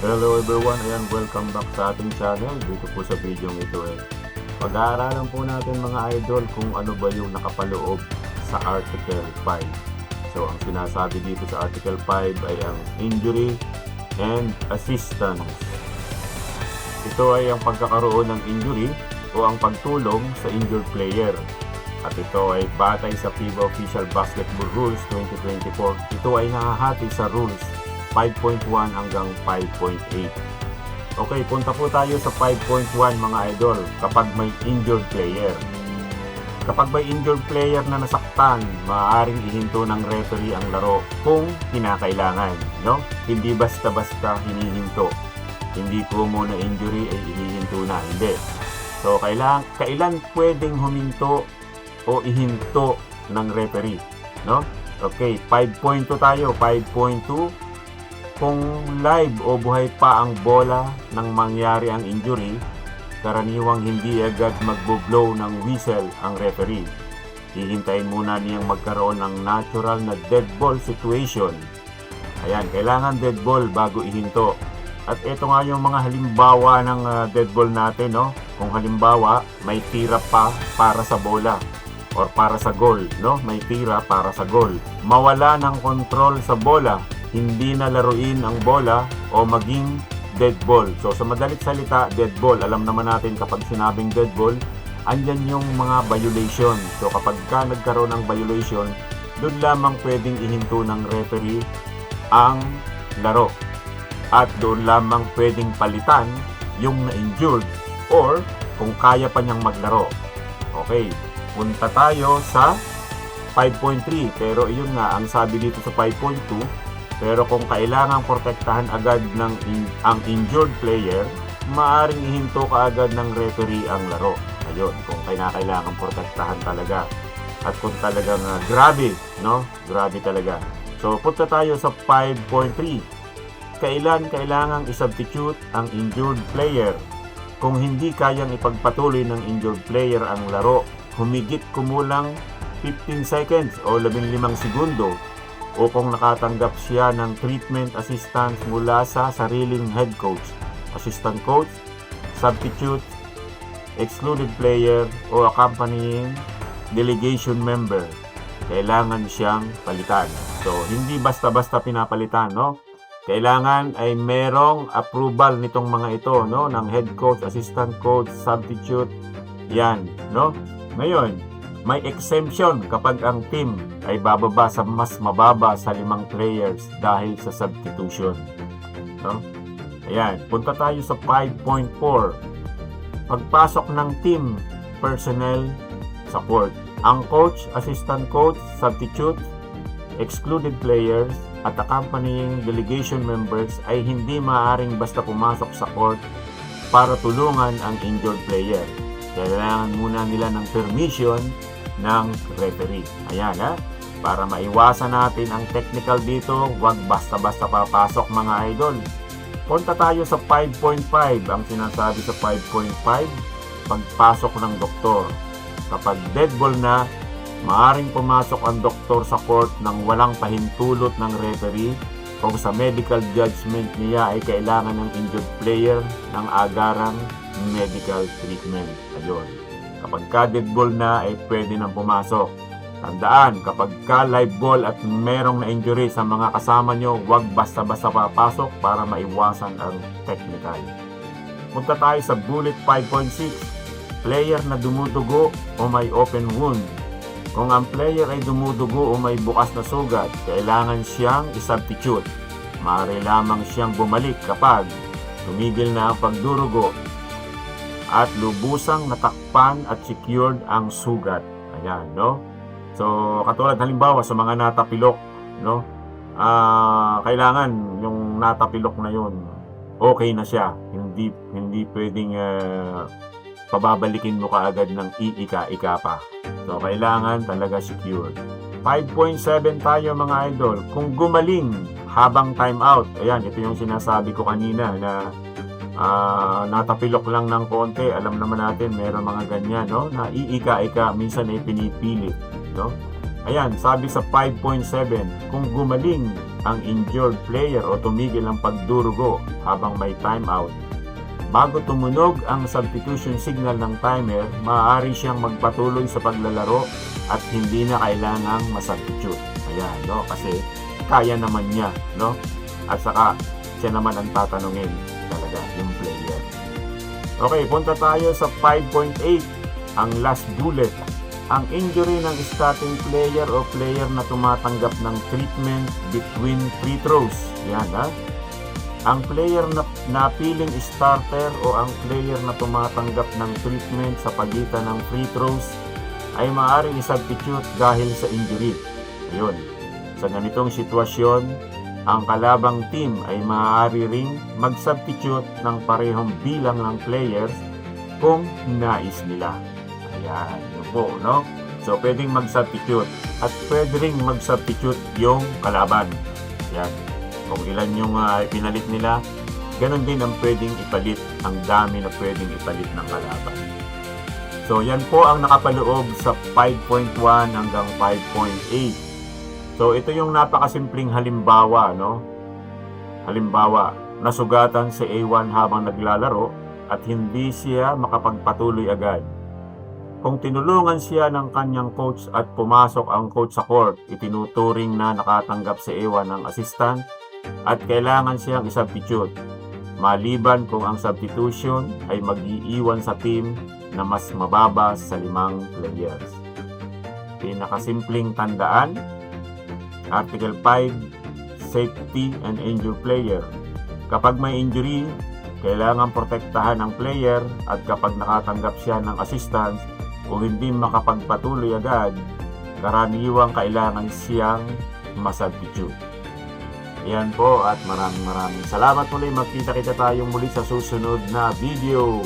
Hello everyone, ayan, welcome back sa ating channel. Dito po sa video ito pag-aaralan po natin mga idol kung ano ba yung nakapaloob sa Article 5. So ang sinasabi dito sa Article 5 ay ang injury and assistance. Ito ay ang pagkakaroon ng injury o ang pagtulong sa injured player. At ito ay batay sa FIBA Official Basketball Rules 2024. Ito ay nahahati sa Rules 5.1 hanggang 5.8. Okay, punta po tayo sa 5.1 mga idol. Kapag may injured player. Kapag may injured player na nasaktan, maaaring ihinto ng referee ang laro kung kinakailangan, no? Hindi basta-basta hinihinto. Hindi po muna injury ay hinihinto na, hindi. So, kailan pwedeng huminto o ihinto ng referee, no? Okay, 5.2 tayo, 5.2. Kung live o buhay pa ang bola nang mangyari ang injury, karaniwang hindi agad magbo-blow ng whistle ang referee. Hihintayin muna niyang magkaroon ng natural na dead ball situation. Ayan, kailangan dead ball bago ihinto. At ito nga yung mga halimbawa ng dead ball natin, no? Kung halimbawa, may tira pa para sa bola or para sa goal, no? May tira para sa goal. Mawala ng control sa bola, hindi na laruin ang bola o maging dead ball. So sa madalit salita, dead ball. Alam naman natin kapag sinabing dead ball, andyan yung mga violation. So kapag ka nagkaroon ng violation, doon lamang pwedeng ihinto ng referee ang laro. At doon lamang pwedeng palitan yung na-injured or kung kaya pa niyang maglaro. Okay, punta tayo sa 5.3. Pero iyon nga, ang sabi dito sa 5.2, pero kung kailangang protektahan agad ng ang injured player, maaaring ihinto kaagad ng referee ang laro. Ayun, kung kailangang protektahan talaga. At kung talagang grabe, no? Grabe talaga. So, punta tayo sa 5.3. Kailangang isubstitute ang injured player. Kung hindi kayang ipagpatuloy ng injured player ang laro, humigit kumulang 15 seconds o 15 segundo, o kung nakatanggap siya ng treatment assistance mula sa sariling head coach, assistant coach, substitute, excluded player, o accompanying delegation member, kailangan siyang palitan. So, hindi basta-basta pinapalitan, no? Kailangan ay merong approval nitong mga ito, no? Ng head coach, assistant coach, substitute, yan, no? Ngayon, may exemption kapag ang team ay bababa sa mas mababa sa 5 players dahil sa substitution. No? Ayan, punta tayo sa 5.4. Pagpasok ng team personnel support. Ang coach, assistant coach, substitute, excluded players, at accompanying delegation members ay hindi maaaring basta pumasok sa court para tulungan ang injured player. Kailangan muna nila ng permission ng referee. Ayan para maiwasan natin ang technical dito, huwag basta-basta papasok mga idol. Punta tayo sa 5.5. Ang sinasabi sa 5.5, pagpasok ng doktor. Kapag dead ball na, maaring pumasok ang doktor sa court nang walang pahintulot ng referee kung sa medical judgment niya ay kailangan ng injured player ng agarang medical treatment. Ayun. Kapag ka dead ball na, ay pwede nang pumasok. Tandaan, kapag ka live ball at merong na-injury sa mga kasama nyo, huwag basta-basta papasok para maiwasan ang technical. Punta tayo sa bullet 5.6. Player na dumudugo o may open wound. Kung ang player ay dumudugo o may bukas na sugat, kailangan siyang isubstitute. Maaari lamang siyang bumalik kapag tumigil na ang pagdurugo at lubusang natakpan at secured ang sugat. Ayan, no? So, katulad halimbawa sa mga natapilok, no? Kailangan yung natapilok na yun, okay na siya. Hindi pwedeng pababalikin mo kaagad ng iika-ika pa. So, kailangan talaga secured. 5.7 tayo mga idol. Kung gumaling habang time out, ayan, ito yung sinasabi ko kanina na natapilok lang ng konti. Alam naman natin meron mga ganyan, no? Na iika-ika, minsan ay pinipilit, no? Ayan, sabi sa 5.7, kung gumaling ang injured player o tumigil ang pagdurugo habang may timeout. Bago tumunog ang substitution signal ng timer, maaari siyang magpatuloy sa paglalaro at hindi na kailangang masubstitute. Ayan, no? Kasi kaya naman niya, no? At saka, siya naman ang tatanungin talaga, yung player. Okay, punta tayo sa 5.8, ang last bullet. Ang injury ng starting player o player na tumatanggap ng treatment between free throws. Yan, ha? Ang player na napiling starter o ang player na tumatanggap ng treatment sa pagitan ng free throws ay maaaring i-substitute dahil sa injury. Ayun. Sa ganitong sitwasyon, ang kalabang team ay maaari ring mag-substitute ng parehong bilang ng players kung nais nila. Ayan, yun po, no? So, pwedeng mag-substitute at pwede ring mag-substitute yung kalaban. Ayan. Kung ilan yung pinalit nila, ganun din ang pwedeng ipalit. Ang dami na pwedeng ipalit ng kalaban. So, yan po ang nakapaloob sa 5.1 hanggang 5.8. So, ito yung napakasimpleng halimbawa, no? Halimbawa, nasugatan si A1 habang naglalaro at hindi siya makapagpatuloy agad. Kung tinulungan siya ng kanyang coach at pumasok ang coach sa court, itinuturing na nakatanggap si A1 ng assistant at kailangan siyang isubstitute. Maliban kung ang substitution ay mag-iiwan sa team na mas mababa sa 5 players. Pinakasimpleng tandaan, Article 5, Safety and Injured Player. Kapag may injury, kailangan protektahan ang player at kapag nakatanggap siya ng assistance, kung hindi makapagpatuloy agad, karaniwang kailangan siyang masubstitute. Yan po at maraming salamat muli. Magkita-kita tayong muli sa susunod na video.